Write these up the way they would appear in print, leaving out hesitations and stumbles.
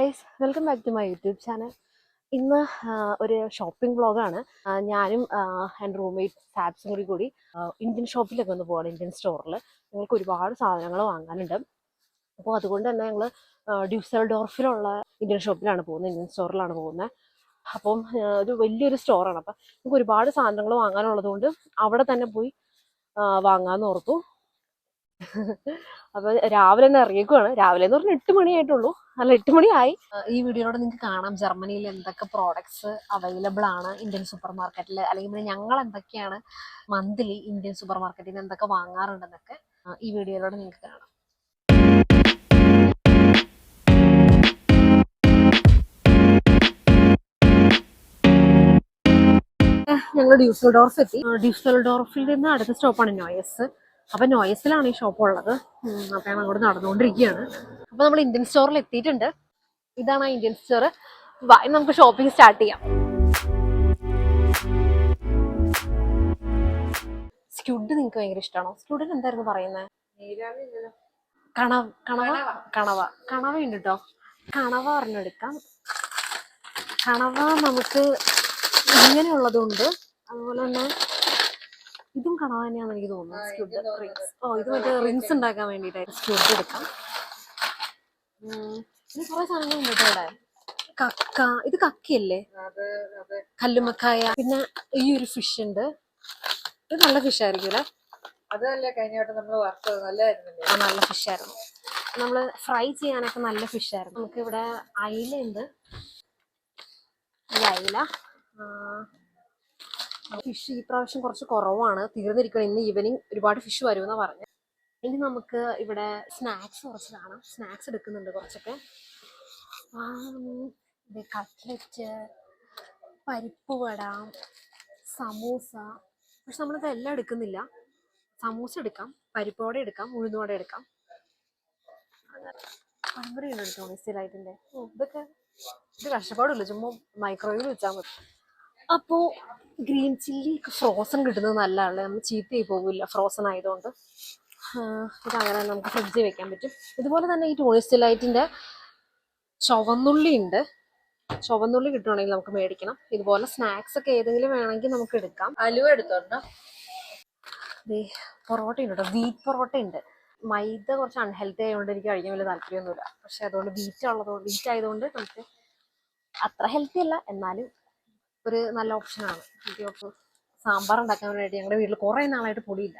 Guys, welcome back to my YouTube channel. ഇന്ന് ഒരു shopping വ്ളോഗാണ്. ഞാനും എൻ്റെ റൂംമേറ്റ് സാബ്സും കൂടി ഇന്ത്യൻ ഷോപ്പിലൊക്കെ ഒന്ന് പോകണം. ഇന്ത്യൻ സ്റ്റോറിൽ ഞങ്ങൾക്ക് ഒരുപാട് സാധനങ്ങൾ വാങ്ങാനുണ്ട്. അപ്പോൾ അതുകൊണ്ട് തന്നെ ഞങ്ങൾ ഡ്യൂസൽഡോർഫിലുള്ള ഇന്ത്യൻ ഷോപ്പിലാണ് പോകുന്നത്, ഇന്ത്യൻ സ്റ്റോറിലാണ് പോകുന്നത്. അപ്പം ഒരു വലിയൊരു സ്റ്റോറാണ്. അപ്പം നമുക്ക് ഒരുപാട് സാധനങ്ങൾ വാങ്ങാനുള്ളത് കൊണ്ട് അവിടെ തന്നെ പോയി വാങ്ങാമെന്ന് ഓർത്തു. അപ്പൊ രാവിലെ തന്നെ ഇറങ്ങിക്കുവാണ്. രാവിലെ എന്ന് പറഞ്ഞാൽ 8 മണിയായിട്ടുള്ളൂ. അല്ല, 8 മണിയായി. ഈ വീഡിയോയിലൂടെ നിങ്ങൾക്ക് കാണാം ജർമ്മനിയിൽ എന്തൊക്കെ പ്രോഡക്ട്സ് അവൈലബിൾ ആണ് ഇന്ത്യൻ സൂപ്പർ മാർക്കറ്റിൽ, അല്ലെങ്കിൽ ഞങ്ങൾ എന്തൊക്കെയാണ് മന്ത്ലി ഇന്ത്യൻ സൂപ്പർ മാർക്കറ്റിൽ നിന്ന് എന്തൊക്കെ വാങ്ങാറുണ്ടെന്നൊക്കെ ഈ വീഡിയോയിലൂടെ നിങ്ങൾക്ക് കാണാം. ഞങ്ങൾ ഡ്യൂസൽഡോർഫ് എത്തി. ഡ്യൂസൽഡോർഫിൽ നിന്ന് അടുത്ത സ്റ്റോപ്പാണ് നോയസ്. അപ്പൊ നോയസിലാണ് ഈ ഷോപ്പ് ഉള്ളത്. അപ്പൊ ഞാൻ അങ്ങോട്ട് നടന്നുകൊണ്ടിരിക്കുകയാണ്. അപ്പൊ നമ്മൾ ഇന്ത്യൻ സ്റ്റോറിൽ എത്തിയിട്ടുണ്ട്. ഇതാണ് ആ ഇന്ത്യൻ സ്റ്റോർ. നമുക്ക് ഷോപ്പിംഗ് സ്റ്റാർട്ട് ചെയ്യാം. സ്ക്യുഡ് നിങ്ങൾക്ക് ഭയങ്കര ഇഷ്ടമാണോ? സ്ക്യുഡിന് എന്തായിരുന്നു പറയുന്നത്? കണവ ഉണ്ട് കേട്ടോ. കണവ പറഞ്ഞെടുക്കാം. കണവ നമുക്ക് ഇങ്ങനെയുള്ളതുണ്ട്. അതുപോലെ തന്നെ ഇതും കണവ തന്നെയാണെന്ന് എനിക്ക് തോന്നുന്നു. Squid rings. ഇത് മറ്റേ റിങ്സ് ഉണ്ടാക്കാൻ വേണ്ടിയിട്ടായിട്ട് സ്ക്യുഡ് എടുക്കാം. പിന്നെ കുറെ സാധനങ്ങളുണ്ട് കേട്ടോ ഇവിടെ. കക്ക, ഇത് കക്കയല്ലേ? കല്ലുമക്കായ. പിന്നെ ഈ ഒരു ഫിഷ് ഉണ്ട്. ഇത് നല്ല ഫിഷ് ആയിരിക്കും അല്ലേ? നല്ല ഫിഷ് ആയിരുന്നു. നമ്മള് ഫ്രൈ ചെയ്യാനൊക്കെ നല്ല ഫിഷ് ആയിരുന്നു. നമുക്ക് ഇവിടെ അയിലുണ്ട്. ഈ അയില ഫിഷ് ഈ പ്രാവശ്യം കുറച്ച് കുറവാണ്, തീർന്നിരിക്കണം. ഇന്ന് ഈവനിങ് ഒരുപാട് ഫിഷ് വരുമെന്നാണ് പറഞ്ഞത്. ഇനി നമുക്ക് ഇവിടെ സ്നാക്സ് കുറച്ച് കാണാം. സ്നാക്സ് എടുക്കുന്നുണ്ട് കുറച്ചൊക്കെ. കട്ട്ലറ്റ്, പരിപ്പ് വട, സമൂസ. പക്ഷെ നമ്മളിത് എല്ലാം എടുക്കുന്നില്ല. സമൂസ എടുക്കാം, പരിപ്പ് വട എടുക്കാം, ഉഴുന്നുവട എടുക്കാം. പഴംപൊരിയുണ്ട് എടുത്തോളൂ സ്ഥിരമായിട്ടിൻ്റെ. ഇത് കഷ്ടപ്പാടില്ല, ചുമ്മാ മൈക്രോവേവിൽ വെച്ചാൽ മതി. അപ്പോൾ ഗ്രീൻ ചില്ലി ഫ്രോസൺ കിട്ടുന്നത് നല്ലതാണ്. നമ്മൾ ചീത്തയായി പോകില്ല ഫ്രോസൺ ആയതുകൊണ്ട്. ഇതങ്ങനെ നമുക്ക് ഫ്രിഡ്ജിൽ വെക്കാൻ പറ്റും. ഇതുപോലെ തന്നെ ഈ ടൂണിസ്റ്റ് ഡിലൈറ്റിൻ്റെ ചുവന്നുള്ളി ഉണ്ട്. ചുവന്നുള്ളി കിട്ടുവാണെങ്കിൽ നമുക്ക് മേടിക്കണം. ഇതുപോലെ സ്നാക്സ് ഒക്കെ ഏതെങ്കിലും വേണമെങ്കിൽ നമുക്ക് എടുക്കാം. അലുവ എടുത്തോണ്ടോ? പൊറോട്ട ഉണ്ട് കേട്ടോ. വീറ്റ് പൊറോട്ട ഉണ്ട്. മൈദ കുറച്ച് അൺഹെൽത്തി ആയതുകൊണ്ട് എനിക്ക് കഴിക്കാൻ വലിയ താല്പര്യമൊന്നുമില്ല. പക്ഷെ അതുകൊണ്ട് വീറ്റ് ആയതുകൊണ്ട് നമുക്ക് അത്ര ഹെൽത്തി അല്ല, എന്നാലും ഒരു നല്ല ഓപ്ഷനാണ്. എനിക്ക് സാമ്പാർ ഉണ്ടാക്കാൻ വേണ്ടി ഞങ്ങളുടെ വീട്ടിൽ കുറേ നാളായിട്ട് പൊടിയില്ല.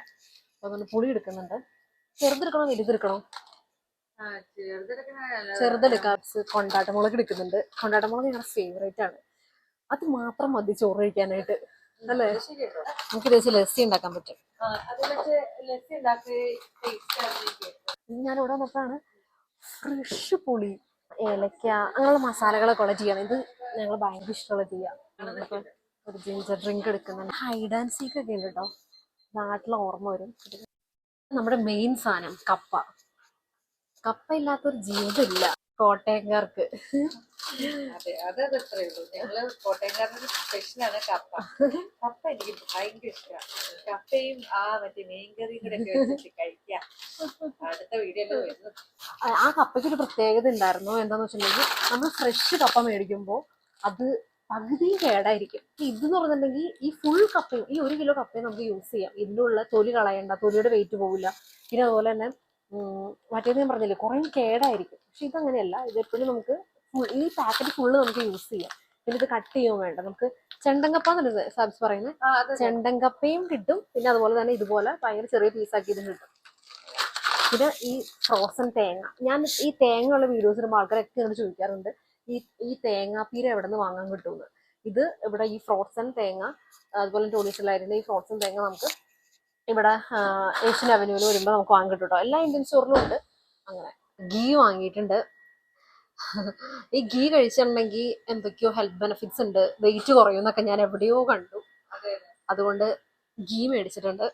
അപ്പോൾ അതുകൊണ്ട് പൊടി എടുക്കുന്നുണ്ട്. ചെറുതെടുക്കണോ വലുതെടുക്കണോ? ചെറുതെടുക്കാം. കൊണ്ടാട്ടമുളക് എടുക്കുന്നുണ്ട്. കൊണ്ടാട്ടമുളക് ഞങ്ങളുടെ ഫേവറേറ്റ് ആണ്. അത് മാത്രം മതി ചോറ് കഴിക്കാനായിട്ട് അല്ലേ? നമുക്ക് ഇത് ലസ്സി ഉണ്ടാക്കാൻ പറ്റും. ഞാനിവിടെ വന്നപ്പോഴാണ് ഫ്രഷ് പുളി, ഏലക്ക അങ്ങനെയുള്ള മസാലകളൊക്കെ ഉള്ള ടീയാണ് ഇത്. ഞങ്ങൾ ഭയങ്കര ഇഷ്ടമുള്ള ടീയാണ്. ഒരു ജിഞ്ചർ ഡ്രിങ്ക് എടുക്കുന്നുണ്ട്. ഹൈഡ് ആൻഡ് സീക്ക് ഒക്കെ ഉണ്ട് കേട്ടോ. നാട്ടിലെ ഓർമ്മ വരും. നമ്മുടെ മെയിൻ സാധനം കപ്പ. കപ്പ ഇല്ലാത്തൊരു ജീവിതമില്ല കോട്ടയംകാർക്ക്. കോട്ടയംകാരുടെ സ്പെഷ്യലാണ് കപ്പ. കപ്പ എനിക്ക് ഭയങ്കര ഇഷ്ടമാണ്. കപ്പയും മറ്റേ മീൻകറിയും കൂടെ ഒക്കെ വെച്ചിട്ട് കഴിക്കാം. അടുത്ത വീഡിയോയിൽ വരുന്നു. ആ കപ്പയ്ക്ക് ഒരു പ്രത്യേകത ഉണ്ടായിരുന്നു. എന്താന്ന് വെച്ചിട്ടുണ്ടെങ്കിൽ നമ്മൾ ഫ്രഷ് കപ്പ മേടിക്കുമ്പോൾ അത് പകുതിയും കേടായിരിക്കും. ഇതെന്ന് പറഞ്ഞിട്ടുണ്ടെങ്കിൽ ഈ ഫുൾ കപ്പയും, ഈ 1 കിലോ കപ്പയും നമുക്ക് യൂസ് ചെയ്യാം. ഇതിലുള്ള തൊലി കളയണ്ട, തൊലിയുടെ വെയിറ്റ് പോകില്ല. പിന്നെ അതുപോലെ തന്നെ മറ്റേത് ഞാൻ പറഞ്ഞില്ലേ കുറേ കേടായിരിക്കും. പക്ഷെ ഇതങ്ങനെയല്ല. ഇതെപ്പോഴും നമുക്ക് ഈ പാക്കറ്റ് ഫുള്ള് നമുക്ക് യൂസ് ചെയ്യാം. പിന്നെ ഇത് കട്ട് ചെയ്യുകയും വേണ്ട. നമുക്ക് ചെണ്ടൻകപ്പ എന്നല്ലേ സാബ്സ് പറയുന്നത്, ചെണ്ടൻകപ്പയും കിട്ടും. പിന്നെ അതുപോലെ തന്നെ ഇതുപോലെ ഭയങ്കര ചെറിയ പീസാക്കിയതും കിട്ടും. പിന്നെ ഈ ഫ്രോസൺ തേങ്ങ. ഞാൻ ഈ തേങ്ങ ഉള്ള വീഡിയോസ് ഇടുമ്പോൾ ആൾക്കാരൊക്കെ എന്നോട് ചോദിക്കാറുണ്ട് ഈ തേങ്ങാപ്പീര എവിടെ നിന്ന് വാങ്ങാൻ കിട്ടുമെന്ന്. ഇത് ഇവിടെ ഈ ഫ്രോസൺ തേങ്ങ, അതുപോലെ ടൂണിസ്റ്റിലായിരുന്നു ഈ ഫ്രോസൺ തേങ്ങ നമുക്ക് ഇവിടെ ഏഷ്യൻ അവന്യൂവിൽ വരുമ്പോൾ നമുക്ക് വാങ്ങി കിട്ടും കേട്ടോ. എല്ലാ ഇന്ത്യൻ സ്റ്റോറിലും ഉണ്ട്. അങ്ങനെ ഗീ വാങ്ങിയിട്ടുണ്ട്. ഈ ഗീ കഴിച്ചിട്ടുണ്ടെങ്കിൽ എന്തൊക്കെയോ ഹെൽത്ത് ബെനിഫിറ്റ്സ് ഉണ്ട്, വെയിറ്റ് കുറയും എന്നൊക്കെ ഞാൻ എവിടെയോ കണ്ടു. അതുകൊണ്ട് ഗീ മേടിച്ചിട്ടുണ്ട്.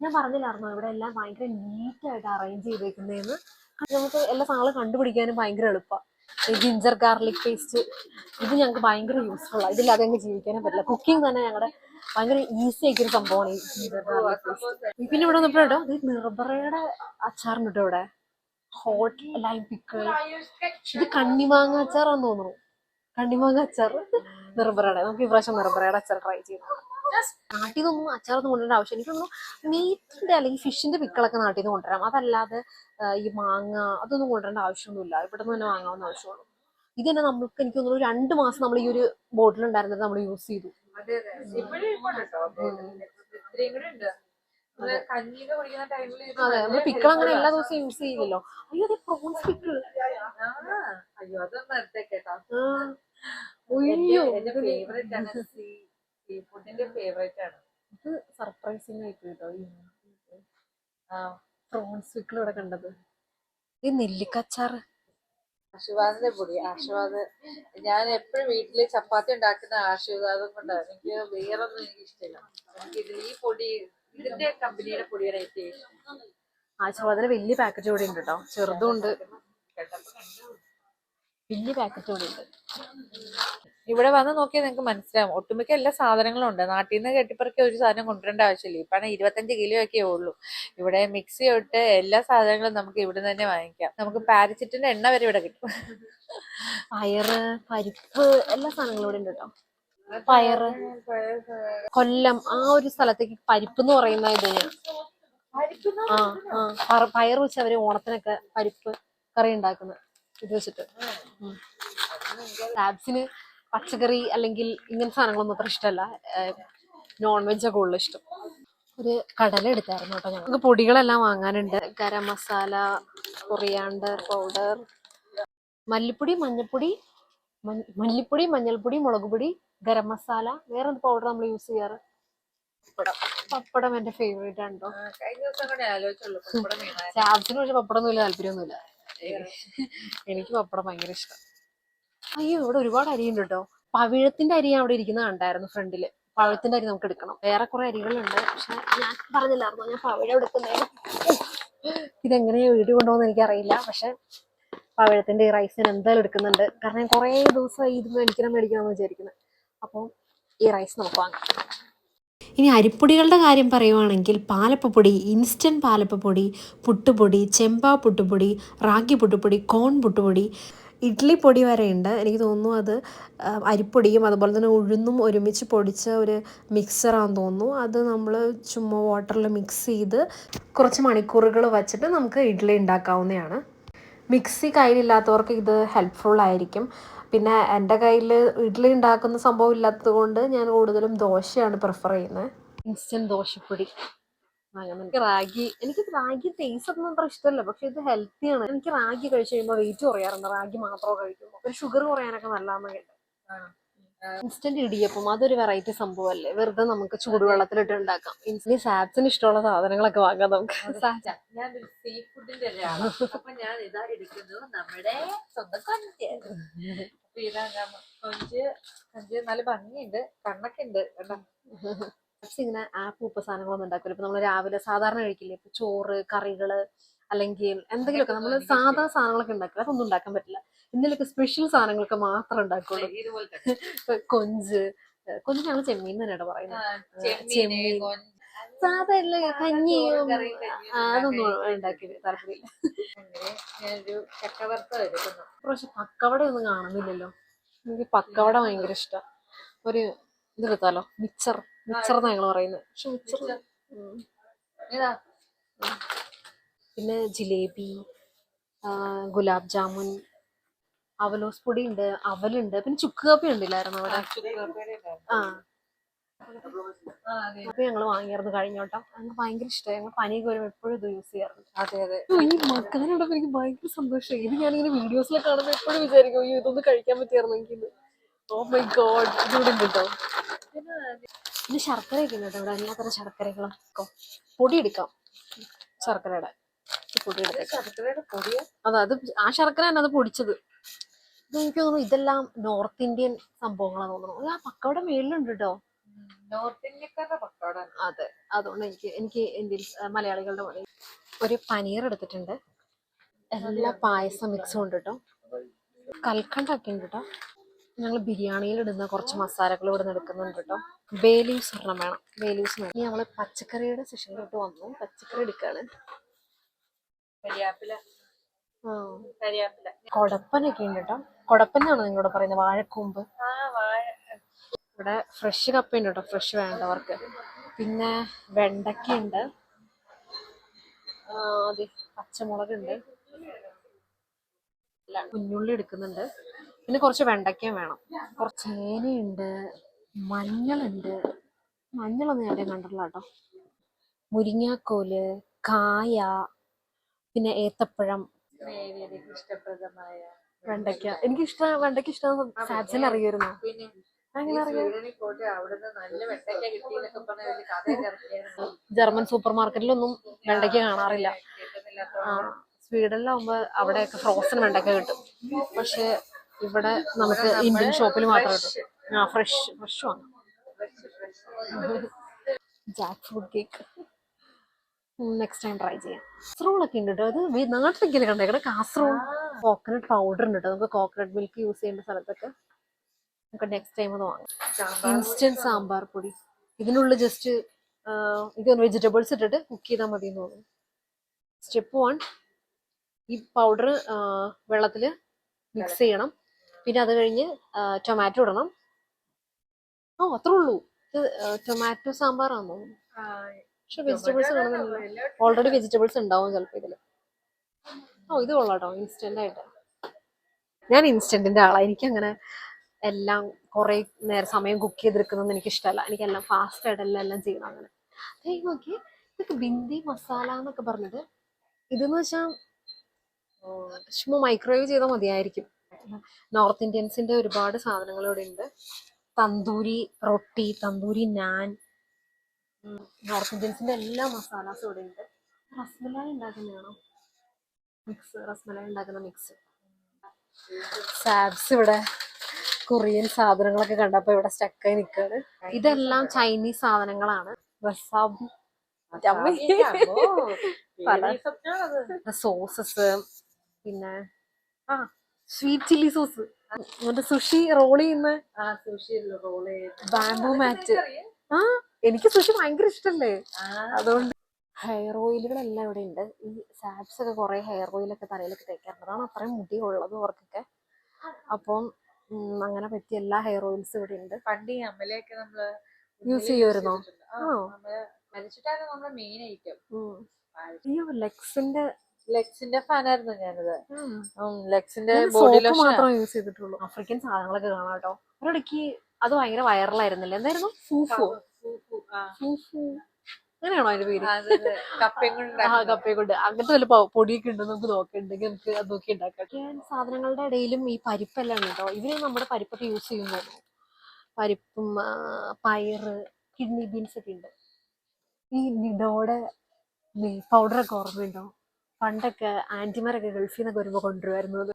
ഞാൻ പറഞ്ഞില്ലായിരുന്നോ ഇവിടെ എല്ലാം ഭയങ്കര നീറ്റായിട്ട് അറേഞ്ച് ചെയ്തേക്കുന്നതെന്ന്. നമുക്ക് എല്ലാ സാധനങ്ങളും കണ്ടുപിടിക്കാനും ഭയങ്കര എളുപ്പമാണ്. ഈ ജിഞ്ചർ ഗാർലിക് പേസ്റ്റ് ഇത് ഞങ്ങൾക്ക് ഭയങ്കര യൂസ്ഫുൾ ആണ്. ഇതില്ലാതെ ഞങ്ങൾക്ക് ജീവിക്കാനും പറ്റില്ല. കുക്കിംഗ് തന്നെ ഞങ്ങളുടെ ഭയങ്കര ഈസി ആക്കിയൊരു സംഭവമാണ് ഈ ജിഞ്ചർ ഗാർലിക് പേസ്റ്റ്. പിന്നെ ഇവിടെ വന്നപ്പോഴോ ഇത് നിർഭറയുടെ അച്ചാറുണ്ട് കേട്ടോ. ഇവിടെ ഹോട്ട് ലൈം പിക്കിൾ. ഇത് കണ്ണിമാങ്ങ അച്ചാറാന്ന് തോന്നുന്നു. കണ്ണിമാങ്ങ അച്ചാർ നിർബറയുടെ. നമുക്ക് ഇപ്രാവശ്യം നിർബറയുടെ അച്ചാർ ട്രൈ ചെയ്യണം. നാട്ടിൽ നിന്നൊന്നും അച്ചാറൊന്നും കൊണ്ടുവരേണ്ട ആവശ്യം. എനിക്ക് തോന്നുന്നു മീറ്റിന്റെ അല്ലെങ്കിൽ ഫിഷിന്റെ പിക്കളൊക്കെ നാട്ടിൽ നിന്ന് കൊണ്ടുവരാം. അതല്ലാതെ ഈ മാങ്ങ അതൊന്നും കൊണ്ടുവരേണ്ട ആവശ്യമൊന്നുമില്ല. ഇവിടെ നിന്ന് തന്നെ വാങ്ങാവുന്ന ആവശ്യമുള്ളൂ. ഇത് തന്നെ നമുക്ക് എനിക്ക് തോന്നുന്നു 2 മാസം നമ്മൾ ഈ ഒരു ബോട്ടിൽ ഉണ്ടായിരുന്നത് നമ്മൾ യൂസ് ചെയ്തു. അതെ അതെ ഇപ്പോഴും ഇത്രയും കൂടെ ഉണ്ട്. കഞ്ഞിയൊക്കെ കുടിക്കുന്ന ടൈമിൽ അതെ, നമ്മൾ പിക്കിൾ അങ്ങനെ എല്ലാ ദിവസവും യൂസ് ചെയ്യില്ലല്ലോ. അയ്യോ അതെ, പ്രോൺസ് പിക്കിൾ. അയ്യോ അതൊന്നും എടുത്തേക്കേട്ടോ. അയ്യോ എന്റെ ഫേവറേറ്റ് ആണ്. സീ ഫുഡിന്റെ ഫേവറേറ്റ് ആണ്. ഇത് സർപ്രൈസിങ് ആയിട്ട് കേട്ടോ ഈ പ്രോൺസ് പിക്കിൾ ഇവിടെ കണ്ടത്. ഈ നെല്ലിക്കച്ചാറ് ആശീർവാദിന്റെ പൊടി. ആശീർവാദ് ഞാൻ എപ്പോഴും വീട്ടില് ചപ്പാത്തി ഉണ്ടാക്കുന്ന ആശീർവാദം കൊണ്ടാണ്. എനിക്ക് വേറൊന്നും എനിക്ക് ഇഷ്ടമില്ല. എനിക്ക് ഈ പൊടി ഇതിന്റെ കമ്പനിയുടെ പൊടിയുടെ ഏറ്റവും ഇഷ്ടം. ആശീർവാദിന് വലിയ പാക്കറ്റ് കൂടെ ഉണ്ട് കേട്ടോ. ചെറുതും ഉണ്ട്, വലിയ പാക്കറ്റ് കൂടെ ഉണ്ട്. ഇവിടെ വന്ന് നോക്കിയാൽ നിങ്ങൾക്ക് മനസ്സിലാവും. ഒട്ടുമിക്ക എല്ലാ സാധനങ്ങളും ഉണ്ട്. നാട്ടിൽ നിന്ന് കെട്ടിപ്പറക്കി ഒരു സാധനം കൊണ്ടുവരേണ്ട ആവശ്യമില്ല. ഇപ്പാണ് 25 കിലോ ഒക്കെ ഉള്ളൂ. ഇവിടെ മിക്സി തൊട്ട് എല്ലാ സാധനങ്ങളും നമുക്ക് ഇവിടെ തന്നെ വാങ്ങിക്കാം. നമുക്ക് പാരച്ചിട്ടിന്റെ എണ്ണ വരെ ഇവിടെ കിട്ടും. പയറ്, പരിപ്പ്, എല്ലാ സാധനങ്ങളും ഇവിടെ ഉണ്ട് കേട്ടോ. പയറ്, കൊല്ലം ആ ഒരു സ്ഥലത്തേക്ക് പരിപ്പ് എന്ന് പറയുന്ന ഇതിന് പയർ വെച്ച് അവര് ഓണത്തിനൊക്കെ പരിപ്പ് കറി ഉണ്ടാക്കുന്നത് ഇത് വെച്ചിട്ട്. ലാബ്സിന് പച്ചക്കറി അല്ലെങ്കിൽ ഇങ്ങനത്തെ സാധനങ്ങളൊന്നും അത്ര ഇഷ്ടമല്ല. നോൺ വെജ് ഒക്കെ ഉള്ള ഇഷ്ടം. ഒരു കടല എടുത്തായിരുന്നു കേട്ടോ. ഞങ്ങൾക്ക് പൊടികളെല്ലാം വാങ്ങാനുണ്ട്. ഗരം മസാല, കൊറിയാണ്ടർ പൗഡർ, മല്ലിപ്പൊടി, മല്ലിപ്പൊടി, മഞ്ഞൾപ്പൊടി, മുളക് പൊടി, ഗരം മസാല. വേറെ എന്ത് പൗഡർ നമ്മൾ യൂസ് ചെയ്യാറ്? പപ്പടം എന്റെ ഫേവറേറ്റ് ആണോ. കഴിഞ്ഞ ദിവസം കൂടെ ആലോചിച്ചുള്ളൂ. ലാബ്സിന് പക്ഷെ പപ്പടമൊന്നും വലിയ താല്പര്യമൊന്നുമില്ല. എനിക്ക് പപ്പടം ഭയങ്കര ഇഷ്ടം. അയ്യോ ഇവിടെ ഒരുപാട് അരി ഉണ്ട് കേട്ടോ. പവിഴത്തിന്റെ അരി അവിടെ ഇരിക്കുന്നത് കണ്ടായിരുന്നു ഫ്രണ്ടില്. പവിഴത്തിന്റെ അരി നമുക്ക് എടുക്കണം. വേറെ കുറെ അരികളുണ്ട്. പക്ഷെ ഞാൻ പറഞ്ഞില്ലായിരുന്നു ഞാൻ പവിഴം എടുക്കുന്നതിന്. ഇതെങ്ങനെയാ വീട്ടിൽ കൊണ്ടുപോകുന്ന എനിക്കറിയില്ല. പക്ഷെ പവിഴത്തിന്റെ ഈ റൈസ് ഞാൻ എന്തായാലും എടുക്കുന്നുണ്ട്. കാരണം ഞാൻ കുറെ ദിവസമായി ഇത് മേടിക്കണം വിചാരിക്കുന്നത്. അപ്പോൾ ഈ റൈസ് നമുക്ക് വാങ്ങാം. ഇനി അരിപ്പൊടികളുടെ കാര്യം പറയുവാണെങ്കിൽ പാലപ്പപ്പൊടി, ഇൻസ്റ്റൻറ്റ് പാലപ്പപ്പൊടി, പുട്ടുപൊടി, ചെമ്പാ പുട്ടുപൊടി, റാഗി പുട്ടുപൊടി, കോൺ പുട്ടുപൊടി, ഇഡ്ഡലി പൊടി വരെ ഉണ്ട്. എനിക്ക് തോന്നുന്നു അത് അരിപ്പൊടിയും അതുപോലെ തന്നെ ഉഴുന്നും ഒരുമിച്ച് പൊടിച്ച ഒരു മിക്സറാണെന്ന് തോന്നുന്നു. അത് നമ്മൾ ചുമ്മാ വാട്ടറിൽ മിക്സ് ചെയ്ത് കുറച്ച് മണിക്കൂറുകൾ വച്ചിട്ട് നമുക്ക് ഇഡ്ഡലി ഉണ്ടാക്കാവുന്നതാണ്. മിക്സി കയ്യിലില്ലാത്തവർക്ക് ഇത് ഹെൽപ്ഫുൾ ആയിരിക്കും. പിന്നെ എൻ്റെ കയ്യിൽ ഇഡ്ഡലി ഉണ്ടാക്കുന്ന സംഭവം ഇല്ലാത്തത് കൊണ്ട് ഞാൻ കൂടുതലും ദോശയാണ് പ്രിഫർ ചെയ്യുന്നത്. ഇൻസ്റ്റൻറ്റ് ദോശപ്പൊടി വാങ്ങുന്നുണ്ട്. എനിക്ക് റാഗി ടേസ്റ്റ് ഒന്നും അത്ര ഇഷ്ടമല്ല. പക്ഷെ ഇത് ഹെൽത്തിയാണ്. എനിക്ക് റാഗി കഴിച്ചു കഴിയുമ്പോൾ വെയിറ്റ് കുറയാറുണ്ട്. റാഗി മാത്രം കഴിക്കുമ്പോൾ ഒരു ഷുഗർ കുറയാനൊക്കെ നല്ലതാണെന്ന് കേട്ടു. ഇൻസ്റ്റന്റ് ഇടിയപ്പം അതൊരു വെറൈറ്റി സംഭവമല്ലേ. വെറുതെ നമുക്ക് ചൂടുവെള്ളത്തിലിട്ട് ഉണ്ടാക്കാം. ഇനി സാബ്സിന് ഇഷ്ടമുള്ള സാധനങ്ങളൊക്കെ വാങ്ങാം നമുക്ക്. ഞാനൊരു സീ ഫുഡിന്റെ ഒരാളാണ്. അപ്പൊ ഞാൻ ഇതാ എടുക്കുന്നു നമ്മുടെ സ്വന്തം കൊഞ്ച്. ഇതാ കൊഞ്ച് നല്ല ഭംഗിയുണ്ട്, കണ്ണൊക്കെ ഉണ്ട് കേട്ടോ. ഇങ്ങനെ ഉപ്പ് സാധനങ്ങളൊന്നും ഉണ്ടാക്കില്ല. ഇപ്പൊ നമ്മൾ രാവിലെ സാധാരണ കഴിക്കില്ലേ, ഇപ്പൊ ചോറ്, കറികള് അല്ലെങ്കിൽ എന്തെങ്കിലുമൊക്കെ നമ്മൾ സാധാ സാധനങ്ങളൊക്കെ ഉണ്ടാക്കില്ല. അതൊന്നും ഉണ്ടാക്കാൻ പറ്റില്ല. എന്തെങ്കിലുമൊക്കെ സ്പെഷ്യൽ സാധനങ്ങളൊക്കെ മാത്രം ഉണ്ടാക്കുള്ളൂ. കൊഞ്ച് ഞങ്ങൾ ചെമ്മീൻ തന്നെയാണ് പറയുന്നത്. ചെമ്മീൻ സാധാരണ കഞ്ഞിയും അതൊന്നും ഉണ്ടാക്കി താല്പര്യമില്ല. പക്ഷെ പക്കവട ഒന്നും കാണുന്നില്ലല്ലോ. എനിക്ക് പക്കവട ഭയങ്കര ഇഷ്ടം. ഒരു ഇതെടുത്താലോ, മിച്ചർ എന്നാ ഞങ്ങൾ പറയുന്നത്. പക്ഷെ മിച്ചർ പിന്നെ ജിലേബി, ഗുലാബ് ജാമുൻ, അവലോസ് പൊടി ഉണ്ട്, അവലുണ്ട്, പിന്നെ ചുക്ക് കാപ്പി ഉണ്ടില്ലായിരുന്നു അവിടെ. അപ്പൊ ഞങ്ങൾ വാങ്ങിയായിരുന്നു കഴിഞ്ഞോട്ടം. ഞങ്ങൾക്ക് ഭയങ്കര ഇഷ്ടമായി. ഞങ്ങൾ പനിയൊക്കെ വരുമ്പോൾ എപ്പോഴും ഇത് യൂസ് ചെയ്യാറുണ്ട്. അതെ അതെ. ഈ മക്കാനോടൊപ്പം എനിക്ക് ഭയങ്കര സന്തോഷമായി. ഇത് ഞാനിങ്ങനെ വീഡിയോസിലൊക്കെ കാണുമ്പോൾ എപ്പോഴും വിചാരിക്കും അയ്യോ ഇതൊന്ന് കഴിക്കാൻ പറ്റിയായിരുന്നു എനിക്ക്. ഓ മൈ ഗോഡ്, ഇതുകൂടെ ഉണ്ട് കേട്ടോ. പിന്നെ ശർക്കരയൊക്കെ ഉണ്ട് കേട്ടോ ഇവിടെ. എല്ലാത്തരം ശർക്കരകളും പൊടി എടുക്കാം. ശർക്കരയുടെ പൊടി എടുത്തേക്കാം. അത് ആ ശർക്കര തന്നെ അത് പൊടിച്ചത്. ഇത് എനിക്ക് തോന്നുന്നു ഇതെല്ലാം നോർത്ത് ഇന്ത്യൻ സംഭവങ്ങളാണ് തോന്നുന്നു. ആ പക്കവട മേളിലുണ്ട് കേട്ടോ. നോർത്ത് ഇന്ത്യക്കാരുടെ പക്കവട. അതെ, അതുകൊണ്ട് എനിക്ക് ഇന്ത്യൻ മലയാളികളുടെ പോലെ ഒരു പനീർ എടുത്തിട്ടുണ്ട്. എല്ലാ പായസം മിക്സും ഉണ്ട് കേട്ടോ. കൽക്കണ്ടൊക്കെ ഉണ്ട് കേട്ടോ. ഞങ്ങൾ ബിരിയാണിയിൽ ഇടുന്ന കുറച്ച് മസാലകൾ ഇവിടെ നിന്ന് എടുക്കുന്നുണ്ട് കേട്ടോ. ബേ ലീവ്സ് ഒരെണ്ണം വേണം. ബേ ലീവ്സ് വേണം. ഇനി ഞങ്ങൾ പച്ചക്കറിയുടെ സെഷനിലോട്ട് വന്നു. പച്ചക്കറി എടുക്കുകയാണ്. കരിയാപ്പില കരിയാപ്പില. കൊടപ്പനൊക്കെ ഉണ്ട് കേട്ടോ. കൊടപ്പനാണോ നിങ്ങളോട് പറയുന്നത്? വാഴക്കൂമ്പ്. വാഴ. ഇവിടെ ഫ്രഷ് കപ്പയുണ്ട് കേട്ടോ, ഫ്രഷ് വേണ്ടവർക്ക്. പിന്നെ വെണ്ടയ്ക്കുണ്ട്, അതെ, പച്ചമുളകുണ്ട്, കുഞ്ഞുള്ളി എടുക്കുന്നുണ്ട്. പിന്നെ കുറച്ച് വെണ്ടയ്ക്കയും വേണം. കുറച്ച് ചേനയുണ്ട്, മഞ്ഞളുണ്ട്. മഞ്ഞളൊന്നും ഞാൻ കണ്ടിട്ടില്ല കേട്ടോ. മുരിങ്ങാക്കോല്, കായ, പിന്നെ ഏത്തപ്പഴം, ഇഷ്ടപ്രദമായ വെണ്ടയ്ക്ക. എനിക്കിഷ്ടം, വെണ്ടയ്ക്ക ഇഷ്ടം. സാബ്സിന് അറിയായിരുന്നു. പിന്നെ അങ്ങനെ അറിയാം. സ്വീഡനിൽ പോയിട്ട് അവിടുന്ന് നല്ല വെണ്ടയ്ക്ക കിട്ടിയെന്നൊക്കെ പറഞ്ഞ വലിയ കഥയൊക്കെ ഇറക്കിയായിരുന്നു. ജർമ്മൻ സൂപ്പർ മാർക്കറ്റിലൊന്നും വെണ്ടയ്ക്ക കാണാറില്ല. കിട്ടുന്നില്ലാത്ത സ്വീഡനിലാവുമ്പോ അവിടെയൊക്കെ ഫ്രോസൺ വെണ്ടയ്ക്ക കിട്ടും. പക്ഷെ ഇവിടെ നമുക്ക് ഇന്ത്യൻ ഷോപ്പിൽ മാത്രമേ കിട്ടും. ഫ്രഷ് വാങ്ങാം. Jack fruit cake next time try ചെയ്യാം. കാസറോളൊക്കെ ഉണ്ട് കേട്ടോ. അത് നാട്ടിലേക്കല്ലേ കണ്ടേക്കടെ കാസറോൾ. കോക്കനട്ട് പൗഡർ ഉണ്ട് കേട്ടോ. നമുക്ക് കോക്കനട്ട് മിൽക്ക് യൂസ് ചെയ്യേണ്ട സ്ഥലത്തൊക്കെ നമുക്ക് നെക്സ്റ്റ് ടൈം അത് വാങ്ങാം. ഇൻസ്റ്റന്റ് സാമ്പാർ പൊടി. ഇതിനുള്ളിൽ ജസ്റ്റ് ഇതൊന്ന് വെജിറ്റബിൾസ് ഇട്ടിട്ട് കുക്ക് ചെയ്താൽ മതി എന്ന് തോന്നുന്നു. സ്റ്റെപ്പ് 1, ഈ പൗഡർ വെള്ളത്തിൽ മിക്സ് ചെയ്യണം. പിന്നെ അത് കഴിഞ്ഞ് ടൊമാറ്റോ ഇടണം. അത്രേ ഉള്ളൂ. ഇത് ടൊമാറ്റോ സാമ്പാറാണെന്ന് തോന്നുന്നു. പക്ഷെ വെജിറ്റബിൾസ് കാണുന്നില്ല. ഓൾറെഡി വെജിറ്റബിൾസ് ഉണ്ടാവും ചിലപ്പോൾ ഇതിൽ. ഇത് കൊള്ളാട്ടോ, ഇൻസ്റ്റന്റ് ആയിട്ട്. ഞാൻ ഇൻസ്റ്റന്റിന്റെ ആളാണ്. എനിക്കങ്ങനെ എല്ലാം കുറെ നേരം സമയം കുക്ക് ചെയ്തെടുക്കുന്നതൊന്നും എനിക്ക് ഇഷ്ടമല്ല. എനിക്കെല്ലാം ഫാസ്റ്റ് ആയിട്ട് എല്ലാം ചെയ്യണം. അങ്ങനെ നോക്കി ഇതൊക്കെ ബിന്ദി മസാല എന്നൊക്കെ പറഞ്ഞത്. ഇതെന്ന് വെച്ചാൽ ചുമ്മാ മൈക്രോവേവ് ചെയ്താൽ മതിയായിരിക്കും. നോർത്ത് ഇന്ത്യൻസിന്റെ ഒരുപാട് സാധനങ്ങൾ ഇവിടെ ഉണ്ട്. തന്തൂരി റൊട്ടി, തന്തൂരി നാൻ, നോർത്ത് ഇന്ത്യൻസിന്റെ എല്ലാ മസാലാസും ഇവിടെ ഉണ്ട്. റസ്മലായി ഉണ്ടാക്കുന്നതാണോ? റസ്മലായി ഉണ്ടാക്കുന്ന മിക്സ്. സാബ്സ് ഇവിടെ കൊറിയൻ സാധനങ്ങളൊക്കെ കണ്ടപ്പോ ഇവിടെ സ്റ്റക്കായി നിൽക്കുകയാണ്. ഇതെല്ലാം ചൈനീസ് സാധനങ്ങളാണ്. വസാബി, സോസസ്, പിന്നെ സ്വീറ്റ് ചില്ലി സോസ്, മറ്റേ സുഷി റോൾ ചെയ്യുന്ന ബാംബു മാറ്റ്. എനിക്ക് സുഷി ഭയങ്കര ഇഷ്ടല്ലേ, അതുകൊണ്ട്. ഹെയർ ഓയിലുകളെല്ലാം ഇവിടെ ഉണ്ട്. ഈ സാബ്സ് ഒക്കെ കുറെ ഹെയർ ഓയിലൊക്കെ തലയിലൊക്കെ തേക്കാറുണ്ട്. അതാണ് അത്രയും മുടി ഉള്ളത് അവർക്കൊക്കെ. അപ്പം അങ്ങനെ പറ്റിയ എല്ലാ ഹെയർ ഓയിൽസും ഇവിടെ ഉണ്ട്. പണ്ട് ഈ അമലയൊക്കെ നമ്മള് യൂസ് ചെയ്യുമായിരുന്നോ? മരിച്ചിട്ടായിരുന്നു നമ്മുടെ മെയിൻ ഐറ്റം. അയ്യോ, ലെക്സിന്റെ ഫാനായിരുന്നു ഞാനത്. ലെക്സിന്റെ ബോഡി സോപ്പ് ലോഷൻ മാത്രമേ യൂസ് ചെയ്തിട്ടുള്ളൂ. ആഫ്രിക്കൻ സാധനങ്ങളൊക്കെ കാണാം കേട്ടോ. ഒരിടയ്ക്ക് അത് ഭയങ്കര വൈറലായിരുന്നില്ല, എന്തായിരുന്നു? ഫൂഫു. അങ്ങനെയാണോ അതിന്റെ പേര്? കപ്പയും കൊണ്ട് അങ്ങനത്തെ വല്ല പൊടിയൊക്കെ ഉണ്ട്, നമുക്ക് നോക്കണ്ടെങ്കിൽ നമുക്ക് അത് നോക്കി ഉണ്ടാക്കാം. സാധനങ്ങളുടെ ഇടയിലും ഈ പരിപ്പെല്ലാം ഉണ്ട് കേട്ടോ. ഇവര് നമ്മുടെ പരിപ്പൊക്കെ യൂസ് ചെയ്യുന്നത്. പരിപ്പും പയറ്, കിഡ്നി ബീൻസ് ഒക്കെ ഉണ്ട്. ഈ നിഡോടെ മിൽക്ക് പൗഡറൊക്കെ ഓർമ്മയുണ്ടോ? പണ്ടൊക്കെ ആന്റിമാരൊക്കെ ഗൾഫിൽ നിന്നൊക്കെ വരുമ്പോൾ കൊണ്ടുവരുമായിരുന്നു. അത്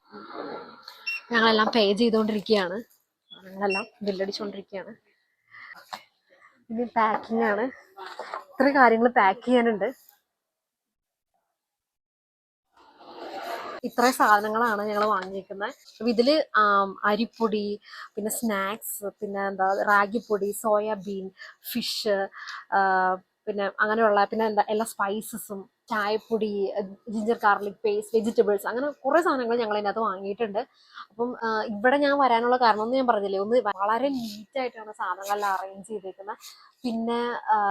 ഞങ്ങളെല്ലാം പേ ചെയ്തുകൊണ്ടിരിക്കുകയാണ്. ഞങ്ങളെല്ലാം ബില്ലടിച്ചുകൊണ്ടിരിക്കുകയാണ്. ഇനി പാക്കിംഗ് ആണ്. ഇത്ര കാര്യങ്ങൾ പാക്ക് ചെയ്യാനുണ്ട്. ഇത്രയും സാധനങ്ങളാണ് ഞങ്ങൾ വാങ്ങിയിരിക്കുന്നത്. അപ്പൊ ഇതില് അരിപ്പൊടി, പിന്നെ സ്നാക്സ്, പിന്നെ റാഗിപ്പൊടി, സോയാബീൻ, ഫിഷ്, പിന്നെ അങ്ങനെയുള്ള പിന്നെ എല്ലാ സ്പൈസസും, ചായപ്പൊടി, ജിഞ്ചർ ഗാർലിക് പേസ്റ്റ്, വെജിറ്റബിൾസ്, അങ്ങനെ കുറെ സാധനങ്ങൾ ഞങ്ങൾ അതിനകത്ത് വാങ്ങിയിട്ടുണ്ട്. അപ്പം ഇവിടെ ഞാൻ വരാനുള്ള കാരണം ഒന്നും ഞാൻ പറഞ്ഞില്ലേ, ഒന്ന് വളരെ നീറ്റായിട്ടാണ് സാധനങ്ങളെല്ലാം അറേഞ്ച് ചെയ്തേക്കുന്നത്. പിന്നെ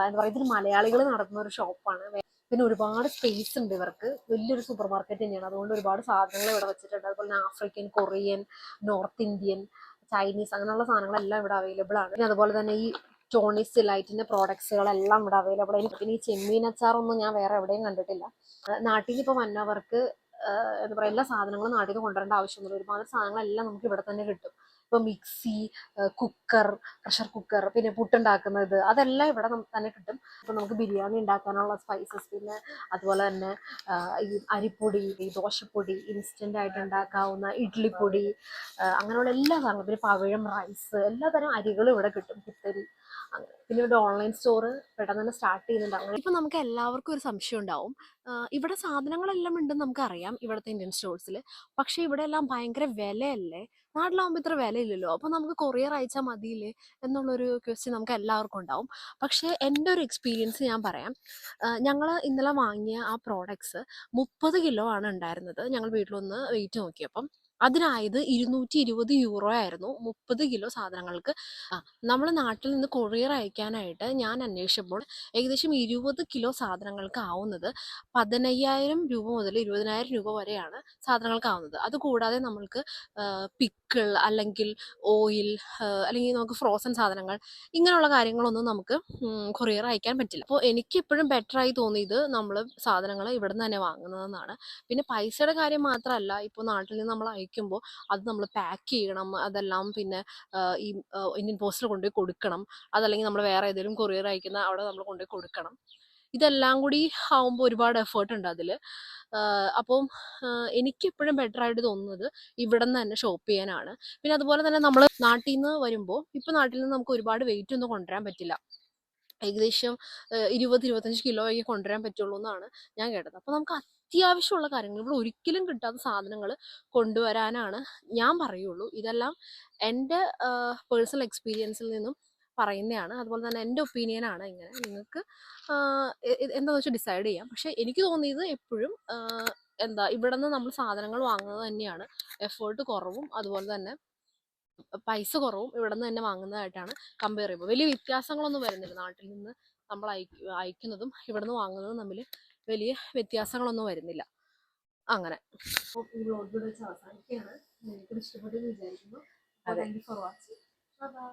എന്താ പറയുക, ഇതിൽ മലയാളികൾ നടത്തുന്ന ഒരു ഷോപ്പാണ്. പിന്നെ ഒരുപാട് സ്പേസ് ഉണ്ട് ഇവർക്ക്. വലിയൊരു സൂപ്പർ മാർക്കറ്റ് തന്നെയാണ്. അതുകൊണ്ട് ഒരുപാട് സാധനങ്ങൾ ഇവിടെ വെച്ചിട്ടുണ്ട്. അതുപോലെ തന്നെ African, Korean, north Indian, Chinese, അങ്ങനെയുള്ള സാധനങ്ങളെല്ലാം ഇവിടെ അവൈലബിൾ ആണ്. പിന്നെ അതുപോലെ തന്നെ ഈ ടോണീസ് ഡിലൈറ്റിന്റെ പ്രോഡക്ട്സുകളെല്ലാം ഇവിടെ അവൈലബിൾ ആണ്. പിന്നെ ഈ ചെമ്മീൻ അച്ചാറൊന്നും ഞാൻ വേറെ എവിടെയും കണ്ടിട്ടില്ല. നാട്ടിൽ നിന്ന് ഇപ്പോൾ വന്നവർക്ക് എന്താ പറയുക, എല്ലാ സാധനങ്ങളും നാട്ടിൽ നിന്ന് കൊണ്ടുവരേണ്ട ആവശ്യമൊന്നുമില്ല. ഒരുപാട് സാധനങ്ങളെല്ലാം നമുക്ക് ഇവിടെ തന്നെ കിട്ടും. ഇപ്പൊ മിക്സി, കുക്കർ, പ്രഷർ കുക്കർ, പിന്നെ പുട്ടുണ്ടാക്കുന്നത്, അതെല്ലാം ഇവിടെ തന്നെ കിട്ടും. ഇപ്പൊ നമുക്ക് ബിരിയാണി ഉണ്ടാക്കാനുള്ള സ്പൈസസ്, പിന്നെ അതുപോലെ തന്നെ ഈ അരിപ്പൊടി, ഈ ദോശപ്പൊടി, ഇൻസ്റ്റന്റ് ആയിട്ട് ഉണ്ടാക്കാവുന്ന ഇഡ്ലിപ്പൊടി, അങ്ങനെയുള്ള എല്ലാ സാധനങ്ങളും, പിന്നെ പവിഴം, റൈസ്, എല്ലാ തരം അരികളും ഇവിടെ കിട്ടും. കുത്തരി, അങ്ങനെ പിന്നെ ഇവിടെ ഓൺലൈൻ സ്റ്റോർ പെട്ടെന്ന് തന്നെ സ്റ്റാർട്ട് ചെയ്യുന്നുണ്ട്. അങ്ങനെ ഇപ്പം നമുക്ക് എല്ലാവർക്കും ഒരു സംശയം ഉണ്ടാവും, ഇവിടെ സാധനങ്ങളെല്ലാം ഉണ്ടെന്ന് നമുക്കറിയാം ഇവിടുത്തെ ഇന്ത്യൻ സ്റ്റോഴ്സിൽ, പക്ഷേ ഇവിടെ എല്ലാം ഭയങ്കര വിലയല്ലേ, നാട്ടിലാകുമ്പോൾ ഇത്ര വിലയില്ലല്ലോ, അപ്പോൾ നമുക്ക് കൊറിയർ അയച്ചാൽ മതിയില്ലേ എന്നുള്ളൊരു ക്വസ്റ്റ്യൻ നമുക്ക് എല്ലാവർക്കും ഉണ്ടാവും. പക്ഷേ എൻ്റെ ഒരു എക്സ്പീരിയൻസ് ഞാൻ പറയാം. ഞങ്ങൾ ഇന്നലെ വാങ്ങിയ ആ പ്രോഡക്ട്സ് 30 കിലോ ആണ് ഉണ്ടായിരുന്നത്. ഞങ്ങൾ വീട്ടിലൊന്ന് വെയിറ്റ് നോക്കിയപ്പം അതിനായത് 220 യൂറോ ആയിരുന്നു 30 കിലോ സാധനങ്ങൾക്ക്. നമ്മൾ നാട്ടിൽ നിന്ന് കൊറിയർ അയക്കാനായിട്ട് ഞാൻ അന്വേഷിച്ചപ്പോൾ ഏകദേശം 20 കിലോ സാധനങ്ങൾക്ക് ആവുന്നത് 15,000 രൂപ മുതൽ 20,000 രൂപ വരെയാണ് സാധനങ്ങൾക്ക് ആവുന്നത്. അതുകൂടാതെ നമ്മൾക്ക് പിക്കിൾ അല്ലെങ്കിൽ ഓയിൽ അല്ലെങ്കിൽ നമുക്ക് ഫ്രോസൺ സാധനങ്ങൾ ഇങ്ങനെയുള്ള കാര്യങ്ങളൊന്നും നമുക്ക് കൊറിയർ അയക്കാൻ പറ്റില്ല. അപ്പോൾ എനിക്കെപ്പോഴും ബെറ്ററായി തോന്നിയത് നമ്മൾ സാധനങ്ങൾ ഇവിടെ നിന്ന് തന്നെ വാങ്ങുന്നതെന്നാണ്. പിന്നെ പൈസയുടെ കാര്യം മാത്രമല്ല, ഇപ്പോൾ നാട്ടിൽ നിന്ന് നമ്മൾ അയക്കുമ്പോൾ അത് നമ്മൾ പാക്ക് ചെയ്യണം, അതെല്ലാം പിന്നെ ഈ ഇന്ത്യൻ പോസ്റ്റിൽ കൊണ്ടുപോയി കൊടുക്കണം, അതല്ലെങ്കിൽ നമ്മൾ വേറെ ഏതെങ്കിലും കൊറിയർ അയക്കുന്ന അവിടെ നമ്മൾ കൊണ്ടുപോയി കൊടുക്കണം. ഇതെല്ലാം കൂടി ആവുമ്പോൾ ഒരുപാട് എഫേർട്ട് ഉണ്ട് അതിൽ. അപ്പം എനിക്കെപ്പോഴും ബെറ്റർ ആയിട്ട് തോന്നുന്നത് ഇവിടെ നിന്ന് തന്നെ ഷോപ്പ് ചെയ്യാനാണ്. പിന്നെ അതുപോലെ തന്നെ നമ്മൾ നാട്ടിൽ നിന്ന് വരുമ്പോൾ, ഇപ്പോൾ നാട്ടിൽ നിന്ന് നമുക്ക് ഒരുപാട് വെയിറ്റ് ഒന്നും കൊണ്ടുവരാൻ പറ്റില്ല, ഏകദേശം 20-25 കിലോ ഒക്കെ കൊണ്ടുവരാൻ പറ്റുള്ളൂ എന്നാണ് ഞാൻ കേട്ടത്. അപ്പോൾ നമുക്ക് അത്യാവശ്യമുള്ള കാര്യങ്ങൾ, ഇവിടെ ഒരിക്കലും കിട്ടാത്ത സാധനങ്ങൾ കൊണ്ടുവരാനാണ് ഞാൻ പറയുള്ളൂ. ഇതെല്ലാം എൻ്റെ പേഴ്സണൽ എക്സ്പീരിയൻസിൽ നിന്നും പറയുന്നതാണ്. അതുപോലെ തന്നെ എൻ്റെ ഒപ്പീനിയനാണ്. ഇങ്ങനെ നിങ്ങൾക്ക് എന്താണെന്ന് വെച്ചാൽ ഡിസൈഡ് ചെയ്യാം. പക്ഷേ എനിക്ക് തോന്നിയത് എപ്പോഴും ഇവിടെ നിന്ന് നമ്മൾ സാധനങ്ങൾ വാങ്ങുന്നത് തന്നെയാണ് എഫേർട്ട് കുറവും അതുപോലെ തന്നെ പൈസ കുറവും ഇവിടെ നിന്ന് തന്നെ വാങ്ങുന്നതായിട്ടാണ് കമ്പയർ ചെയ്യുമ്പോൾ. വലിയ വ്യത്യാസങ്ങളൊന്നും വരുന്നില്ല, നാട്ടിൽ നിന്ന് നമ്മൾ അയക്കുന്നതും ഇവിടെ നിന്ന് വാങ്ങുന്നതും തമ്മിൽ വലിയ വ്യത്യാസങ്ങളൊന്നും വരുന്നില്ല. അങ്ങനെ അപ്പോൾ ഈ വ്ലോഗ് ഇവിടെ വെച്ച് അവസാനിക്കുകയാണ്. നിങ്ങൾക്ക് ഇഷ്ടപ്പെട്ടെന്ന് വിചാരിക്കുന്നു. Thank you for watching. By.